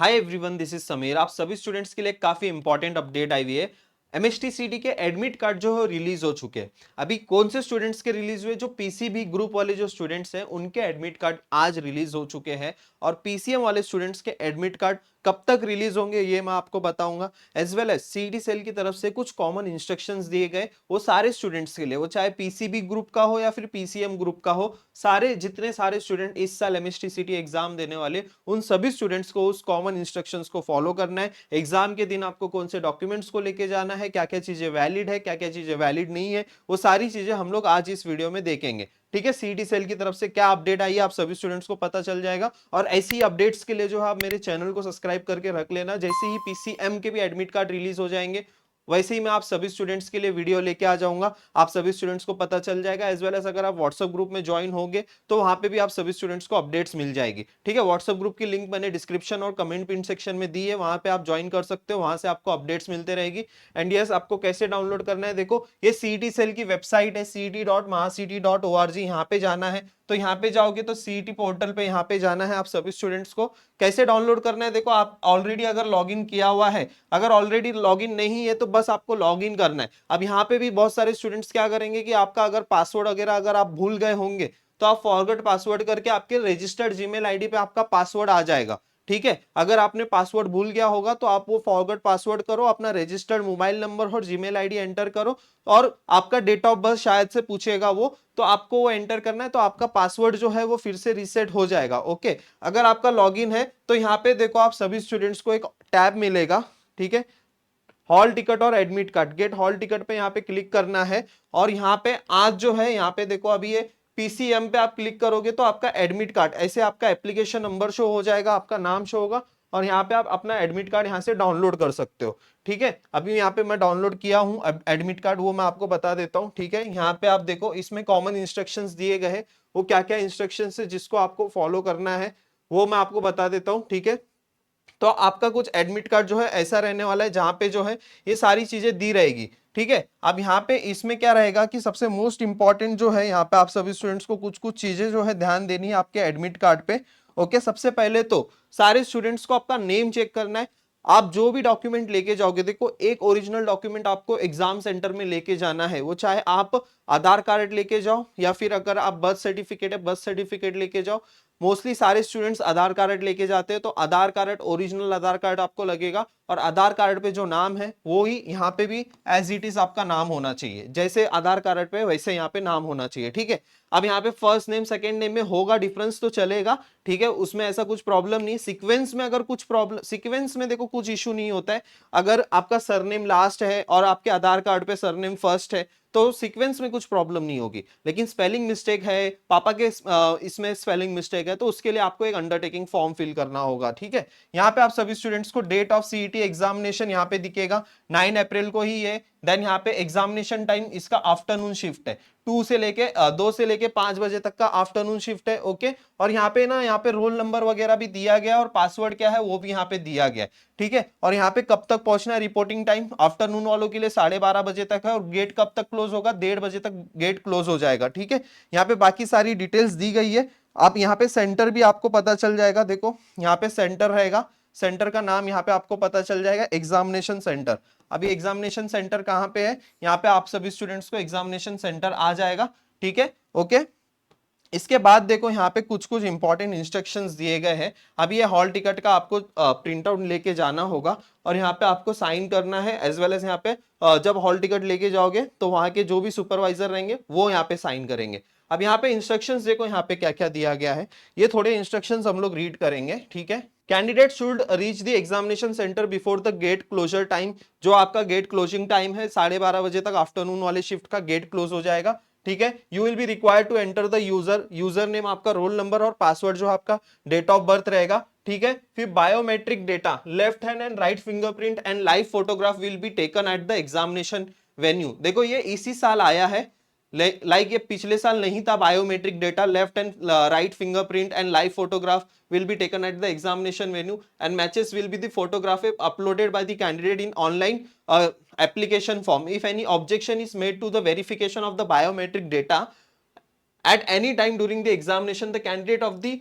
Hi everyone, this is Sameer. आप सभी students के लिए काफी इंपॉर्टेंट अपडेट आई हुई है। एमएसटीसीटी के एडमिट कार्ड जो है रिलीज हो चुके हैं। अभी कौन से स्टूडेंट्स के रिलीज हुए? जो पीसीबी ग्रुप वाले जो स्टूडेंट्स हैं उनके एडमिट कार्ड आज रिलीज हो चुके हैं। और पीसीएम वाले स्टूडेंट्स के एडमिट कार्ड कब तक रिलीज होंगे ये मैं आपको बताऊंगा। As well as CET cell की तरफ से कुछ कॉमन इंस्ट्रक्शंस दिए गए वो सारे स्टूडेंट्स के लिए, वो चाहे पीसीबी ग्रुप का हो या फिर पीसीएम ग्रुप का हो। सारे जितने सारे स्टूडेंट इस साल एमएसटीसीटी एग्जाम देने वाले, उन सभी स्टूडेंट्स को उस कॉमन इंस्ट्रक्शंस को फॉलो करना है। एग्जाम के दिन आपको कौन से डॉक्यूमेंट्स को लेके जाना है, क्या क्या चीजें वैलिड है, क्या क्या चीजें वैलिड नहीं है, वो सारी चीजें हम लोग आज इस वीडियो में देखेंगे। ठीक है, सीईटी सेल की तरफ से क्या अपडेट आई है आप सभी स्टूडेंट्स को पता चल जाएगा। और ऐसी अपडेट्स के लिए जो है आप मेरे चैनल को सब्सक्राइब करके रख लेना। जैसे ही पीसीएम के भी एडमिट कार्ड रिलीज हो जाएंगे वैसे ही मैं आप सभी स्टूडेंट्स के लिए वीडियो लेके आ जाऊंगा। आप सभी स्टूडेंट्स को पता चल जाएगा। एज वेल एज अगर आप व्हाट्सएप ग्रुप में ज्वाइन होंगे तो वहां पे भी आप सभी स्टूडेंट्स को अपडेट्स मिल जाएगी। ठीक है, व्हाट्सएप ग्रुप की लिंक मैंने डिस्क्रिप्शन और कमेंट पिन सेक्शन में दी है, वहां पे आप ज्वाइन कर सकते हो। वहां से आपको अपडेट्स मिलते रहेगी। एंड यस, आपको कैसे डाउनलोड करना है, देखो ये सीईटी सेल की वेबसाइट है cet.mahacity.org। यहाँ पे जाना है तो यहाँ पे जाओगे तो सीईटी पोर्टल पे यहाँ पे जाना है आप सभी स्टूडेंट्स को। कैसे डाउनलोड करना है, देखो आप ऑलरेडी अगर लॉगिन किया हुआ है, अगर ऑलरेडी लॉगिन नहीं है तो बस आपको लॉगिन करना है। अब यहाँ पे भी बहुत सारे स्टूडेंट्स क्या करेंगे कि आपका अगर पासवर्ड वगैरह अगर आप भूल गए होंगे तो आप फॉरगेट पासवर्ड करके आपके रजिस्टर्ड जीमेल आईडी पे आपका पासवर्ड आ जाएगा। ठीक है, अगर आपने पासवर्ड भूल गया होगा तो आप वो फॉरगेट पासवर्ड करो, अपना रजिस्टर्ड मोबाइल नंबर और जीमेल आईडी एंटर करो और आपका डेट ऑफ बर्थ शायद से पूछेगा वो, तो आपको वो एंटर करना है तो आपका पासवर्ड जो है वो फिर से रीसेट हो जाएगा। ओके, अगर आपका लॉगिन है तो यहाँ पे देखो आप सभी स्टूडेंट्स को एक टैब मिलेगा। ठीक है, हॉल टिकट और admit card, get hall ticket पे यहाँ पे क्लिक करना है। और यहाँ पे आज जो है यहाँ पे देखो अभी ये पीसीएम पे आप क्लिक करोगे तो आपका एडमिट कार्ड ऐसे आपका एप्लीकेशन नंबर शो हो जाएगा, आपका नाम शो होगा और यहाँ पे आप अपना एडमिट कार्ड यहाँ से डाउनलोड कर सकते हो। ठीक है, अभी यहाँ पे मैं डाउनलोड किया हूँ एडमिट कार्ड, वो मैं आपको बता देता हूँ। ठीक है, यहाँ पे आप देखो इसमें कॉमन इंस्ट्रक्शंस दिए गए हैं, वो क्या क्या इंस्ट्रक्शंस है जिसको आपको फॉलो करना है वो मैं आपको बता देता हूँ। ठीक है, तो आपका कुछ एडमिट कार्ड जो है ऐसा रहने वाला है जहां पे जो है ये सारी चीजें दी रहेगी। ठीक है, अब यहाँ पे इसमें क्या रहेगा कि सबसे मोस्ट इंपॉर्टेंट जो है यहाँ पे आप सभी स्टूडेंट्स को कुछ कुछ चीजें जो है ध्यान देनी है आपके एडमिट कार्ड पे। ओके, सबसे पहले तो सारे स्टूडेंट्स को आपका नेम चेक करना है। आप जो भी डॉक्यूमेंट लेके जाओगे, देखो एक ओरिजिनल डॉक्यूमेंट आपको एग्जाम सेंटर में लेके जाना है, वो चाहे आप आधार कार्ड लेके जाओ या फिर अगर आप बर्थ सर्टिफिकेट है बर्थ सर्टिफिकेट लेके जाओ। मोस्टली सारे स्टूडेंट्स आधार कार्ड लेके जाते हैं तो आधार कार्ड ओरिजिनल आधार कार्ड आपको लगेगा और आधार कार्ड पे जो नाम है वो ही यहाँ पे भी एज इट इज आपका नाम होना चाहिए, जैसे आधार कार्ड पे वैसे यहाँ पे नाम होना चाहिए। ठीक है, अब यहाँ पे फर्स्ट नेम सेकंड नेम में होगा डिफरेंस तो चलेगा। ठीक है, उसमें ऐसा कुछ प्रॉब्लम नहीं। सीक्वेंस में अगर कुछ प्रॉब्लम, सीक्वेंस में देखो कुछ इशू नहीं होता है। अगर आपका सरनेम लास्ट है और आपके आधार कार्ड पे सरनेम फर्स्ट है तो सीक्वेंस में कुछ प्रॉब्लम नहीं होगी। लेकिन स्पेलिंग मिस्टेक है, पापा के इसमें स्पेलिंग मिस्टेक है तो उसके लिए आपको एक अंडरटेकिंग फॉर्म फिल करना होगा। ठीक है, यहाँ पे आप सभी स्टूडेंट्स को डेट ऑफ सीईटी एग्जामिनेशन यहाँ पे दिखेगा 9 अप्रैल को ही है। देन यहाँ पे एग्जामिनेशन टाइम इसका आफ्टरनून शिफ्ट है, 2 से लेके 5 बजे तक का आफ्टरनून शिफ्ट है। ओके, और यहाँ पे ना यहाँ पे रोल नंबर वगैरह भी दिया गया और पासवर्ड क्या है वो भी यहाँ पे दिया गया है। ठीक है, और यहाँ पे कब तक पहुंचना है, रिपोर्टिंग टाइम आफ्टरनून वालों के लिए 12:30 बजे तक है और गेट कब तक क्लोज होगा, 1:30 बजे तक गेट क्लोज हो जाएगा। ठीक है, यहाँ पे बाकी सारी डिटेल्स दी गई है। आप यहाँ पे सेंटर भी आपको पता चल जाएगा, देखो यहाँ पे सेंटर रहेगा, सेंटर का नाम यहाँ पे आपको पता चल जाएगा एग्जामिनेशन सेंटर। अभी एग्जामिनेशन सेंटर कहाँ पे है, यहाँ पे आप सभी स्टूडेंट्स को एग्जामिनेशन सेंटर आ जाएगा। ठीक है, ओके, इसके बाद देखो यहाँ पे कुछ कुछ इंपॉर्टेंट इंस्ट्रक्शंस दिए गए हैं। अभी ये हॉल टिकट का आपको प्रिंट आउट लेके जाना होगा और यहाँ पे आपको साइन करना है। एज वेल एज यहाँ पे जब हॉल टिकट लेके जाओगे तो वहां के जो भी सुपरवाइजर रहेंगे वो यहाँ पे साइन करेंगे। अब यहाँ पे इंस्ट्रक्शंस देखो यहाँ पे क्या क्या दिया गया है, ये थोड़े इंस्ट्रक्शंस हम लोग रीड करेंगे। ठीक है, candidate should reach the examination centre before the gate closure time. जो आपका गेट क्लोजिंग टाइम है 12:30 बजे तक आफ्टरनून वाले शिफ्ट का गेट क्लोज हो जाएगा। ठीक है, you will be required to enter the user name आपका रोल नंबर और पासवर्ड जो आपका डेट ऑफ बर्थ रहेगा। ठीक है, फिर biometric data, left hand and right fingerprint and live photograph will be taken at the examination venue. देखो ये इसी साल आया है, लाइक ये पिछले साल नहीं था। Biometric data, left and right fingerprint and live photograph will be taken at the examination venue and matches will be the photograph uploaded by the candidate in online application form. If any objection is made to the verification of the biometric data at any time during the examination the candidate of the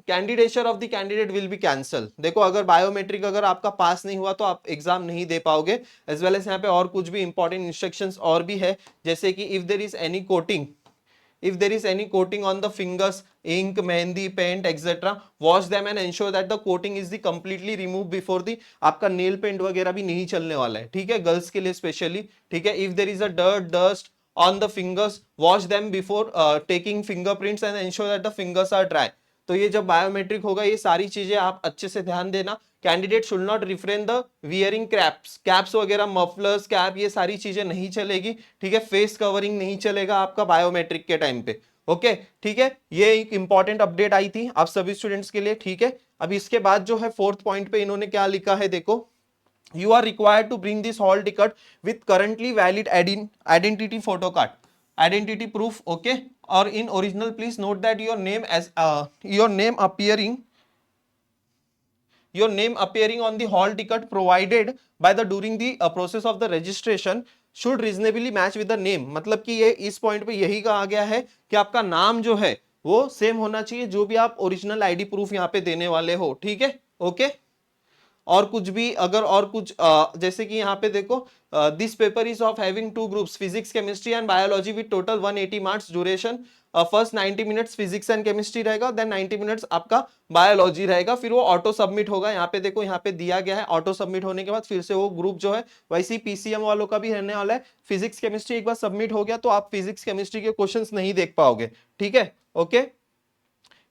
candidature of the candidate will be cancelled। देखो अगर biometric अगर आपका पास नहीं हुआ तो आप exam नहीं दे पाओगे। एज वेल एज यहाँ पे और कुछ भी इंपॉर्टेंट इंस्ट्रक्शंस और भी है, जैसे कि if there is any coating, if there is any coating on the fingers, ink, mehndi, paint etc, wash them and ensure that the coating is the completely removed before the, आपका nail paint वगैरह भी नहीं चलने वाला है, ठीक है, girls के लिए स्पेशली, ठीक है। if there is a dirt, dust on the fingers, wash them before taking fingerprints and ensure that the fingers are dry। तो ये जब बायोमेट्रिक होगा ये सारी चीजें आप अच्छे से ध्यान देना। Candidate should not refrain the wearing caps, caps वगैरह, मफलर्स कैप, ये सारी चीजें नहीं चलेगी, ठीक है। फेस कवरिंग नहीं चलेगा आपका बायोमेट्रिक के टाइम पे, ओके, ठीक है। ये एक इंपॉर्टेंट अपडेट आई थी आप सभी स्टूडेंट्स के लिए, ठीक है। अब इसके बाद जो है फोर्थ पॉइंट पे इन्होंने क्या लिखा है, देखो, you are required to bring this hall ticket with currently valid identity photo card, identity proof, okay, or in original please note that your name as your name appearing on the hall ticket provided by the during the process of the registration should reasonably match with the name। मतलब कि ये इस point पे यही कहा गया है कि आपका नाम जो है वो सेम होना चाहिए जो भी आप ओरिजिनल आईडी प्रूफ यहाँ पे देने वाले हो, ठीक है, ओके। और कुछ भी अगर और कुछ जैसे कि यहाँ पे देखो, this paper is of having two groups, physics chemistry and biology with total 180 marks duration. First 90 minutes physics and chemistry रहेगा, देन 90 मिनट्स आपका बायोलॉजी रहेगा, फिर वो ऑटो सबमिट होगा। यहाँ पे देखो, यहाँ पे दिया गया है ऑटो सबमिट होने के बाद फिर से वो ग्रुप जो है वैसे ही पीसीएम वालों का भी रहने वाला है। फिजिक्स केमिस्ट्री एक बार सबमिट हो गया तो आप फिजिक्स केमिस्ट्री के क्वेश्चंस नहीं देख पाओगे, ठीक है, okay.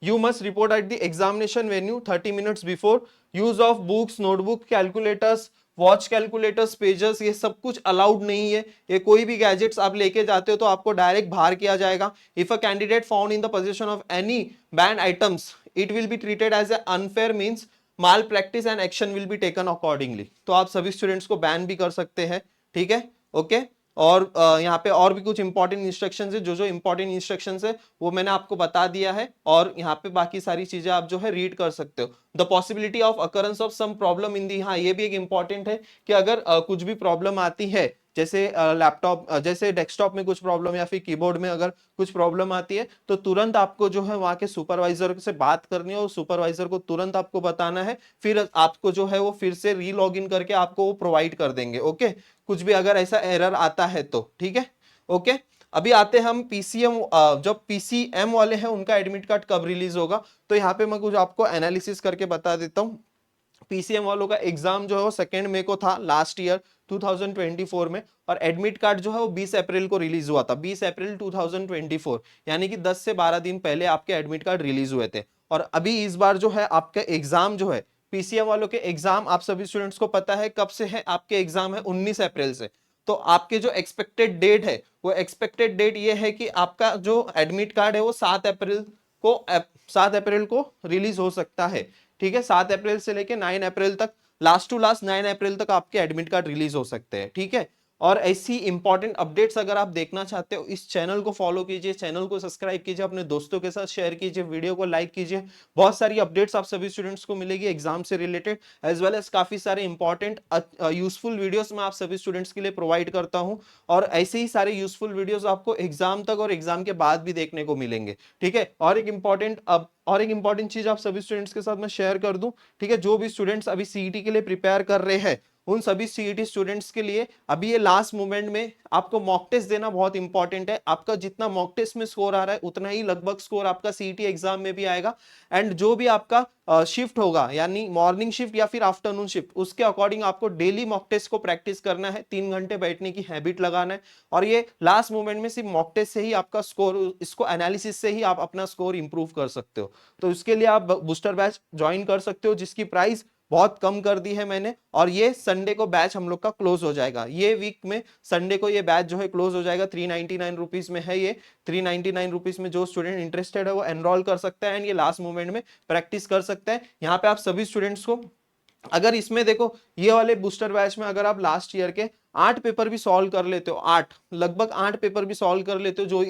You must report at the examination venue 30 minutes before। Use of books, notebook, calculators, watch calculators, pages, ये सब कुछ अलाउड नहीं है। ये कोई भी गैजेट्स आप लेके जाते हो तो आपको डायरेक्ट बाहर किया जाएगा। If a candidate found in the position of any band items it will be treated as a unfair means malpractice and action will be taken accordingly. तो आप सभी स्टूडेंट्स को बैन भी कर सकते हैं, ठीक है, ओके। और यहाँ पे और भी कुछ इंपॉर्टेंट इंस्ट्रक्शंस है, जो जो इंपॉर्टेंट इंस्ट्रक्शंस है वो मैंने आपको बता दिया है, और यहाँ पे बाकी सारी चीजें आप जो है रीड कर सकते हो। The possibility of occurrence of some problem in the, हाँ ये भी एक इंपॉर्टेंट है कि अगर कुछ भी प्रॉब्लम आती है, जैसे लैपटॉप, जैसे डेस्कटॉप में कुछ प्रॉब्लम या फिर कीबोर्ड में अगर कुछ प्रॉब्लम आती है तो तुरंत आपको जो है वहां के सुपरवाइजर से बात करनी है और सुपरवाइजर को तुरंत आपको बताना है, फिर आपको जो है वो फिर से री लॉग इन करके आपको वो प्रोवाइड कर देंगे, ओके। कुछ भी अगर ऐसा एरर आता है तो, ठीक है, ओके। अभी आते हैं हम पीसीएम, जब पीसीएम वाले हैं उनका एडमिट कार्ड कब रिलीज होगा, तो यहाँ पे मैं कुछ आपको एनालिसिस करके बता देता हूँ। पीसीएम वालों का एग्जाम जो है वो 2 मई को था लास्ट ईयर 2024 में, और एडमिट कार्ड जो है वो 20 अप्रैल को रिलीज हुआ था, 20 अप्रैल 2024, यानी कि 10 से 12 दिन पहले आपके एडमिट कार्ड रिलीज हुए थे। और अभी इस बार जो है आपका एग्जाम जो है पीसीएम वालों के एग्जाम, आप सभी स्टूडेंट्स को पता है कब से है, आपके एग्जाम है 19 अप्रैल से। तो आपके जो एक्सपेक्टेड डेट है वो एक्सपेक्टेड डेट ये है कि आपका जो एडमिट कार्ड है वो 7 अप्रैल को रिलीज हो सकता है, ठीक है। 7 अप्रैल से लेके 9 अप्रैल तक, लास्ट टू लास्ट 9 अप्रैल तक आपके एडमिट कार्ड रिलीज हो सकते हैं, ठीक है। और ऐसी इंपॉर्टेंट अपडेट्स अगर आप देखना चाहते हो, इस चैनल को फॉलो कीजिए, चैनल को सब्सक्राइब कीजिए, अपने दोस्तों के साथ शेयर कीजिए, वीडियो को लाइक कीजिए। बहुत सारी अपडेट्स आप सभी स्टूडेंट्स को मिलेगी एग्जाम से रिलेटेड, एज वेल एज काफी सारे इंपॉर्टेंट यूजफुल वीडियोस मैं आप सभी स्टूडेंट्स के लिए प्रोवाइड करता हूं, और ऐसे ही सारे यूजफुल वीडियोस आपको एग्जाम तक और एग्जाम के बाद भी देखने को मिलेंगे, ठीक है। और एक इंपॉर्टेंट चीज आप सभी स्टूडेंट्स के साथ मैं शेयर कर दूं, ठीक है। जो भी स्टूडेंट्स अभी सीईटी के लिए प्रिपेयर कर रहे हैं उन सभी सीईटी स्टूडेंट्स के लिए अभी ये लास्ट मोमेंट में आपको मॉक टेस्ट देना बहुत इंपॉर्टेंट है। आपका जितना मॉक टेस्ट में स्कोर आ रहा है उतना ही लगभग स्कोर आपका सीईटी एग्जाम में भी आएगा। एंड जो भी आपका शिफ्ट होगा, यानी मॉर्निंग शिफ्ट या फिर आफ्टरनून शिफ्ट, उसके अकॉर्डिंग आपको डेली मॉक टेस्ट को प्रैक्टिस करना है, 3 घंटे बैठने की हैबिट लगाना है। और ये लास्ट मोमेंट में सिर्फ मॉक टेस्ट से ही आपका स्कोर, इसको एनालिसिस से ही आप अपना स्कोर इंप्रूव कर सकते हो। तो इसके लिए आप बूस्टर बैच ज्वाइन कर सकते हो, जिसकी प्राइस बहुत कम कर दी है मैंने। और ये संडे को बैच हम लोग का क्लोज हो जाएगा, ये वीक में संडे को ये बैच जो है क्लोज हो जाएगा। 399 रुपीज में है ये, 399 रुपीज में जो स्टूडेंट इंटरेस्टेड है वो एनरोल कर सकता है एंड ये लास्ट मोमेंट में प्रैक्टिस कर सकता है। यहाँ पे आप सभी स्टूडेंट्स को अगर इसमें देखो ये वाले बूस्टर बैच में अगर आप लास्ट ईयर के 8 पेपर भी सॉल्व कर लेते हो, 8 लगभग 8 पेपर भी सॉल्व कर लेते हो, जो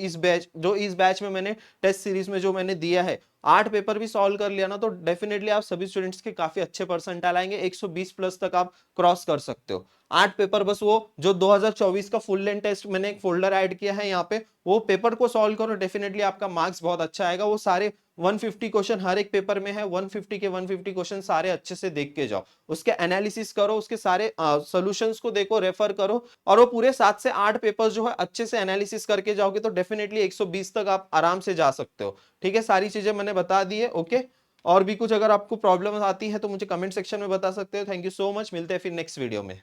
इस बैच में मैंने टेस्ट सीरीज में जो मैंने दिया है, 8 पेपर भी सॉल्व कर लिया ना, तो डेफिनेटली आप सभी स्टूडेंट्स के काफी अच्छे परसेंटाइल आएंगे, 120 प्लस तक आप क्रॉस कर सकते हो। 8 पेपर, बस वो जो 2024 का फुल लेंथ टेस्ट मैंने एक फोल्डर ऐड किया है यहाँ पे, वो पेपर को सॉल्व करो, डेफिनेटली आपका मार्क्स बहुत अच्छा आएगा। वो सारे 150 क्वेश्चन हर एक पेपर में है, 150 के 150 क्वेश्चन सारे अच्छे से देख के जाओ, उसके एनालिसिस करो, उसके सारे सॉल्यूशंस को देखो, रेफर करो, और वो पूरे 7 से 8 पेपर्स जो है अच्छे से एनालिसिस करके जाओगे तो डेफिनेटली 120 तक आप आराम से जा सकते हो। ठीक है, सारी चीजें मैंने बता दी है। ओके, और भी कुछ अगर आपको प्रॉब्लम आती है तो मुझे कमेंट सेक्शन में बता सकते हो। थैंक यू सो मच, मिलते हैं फिर नेक्स्ट वीडियो में।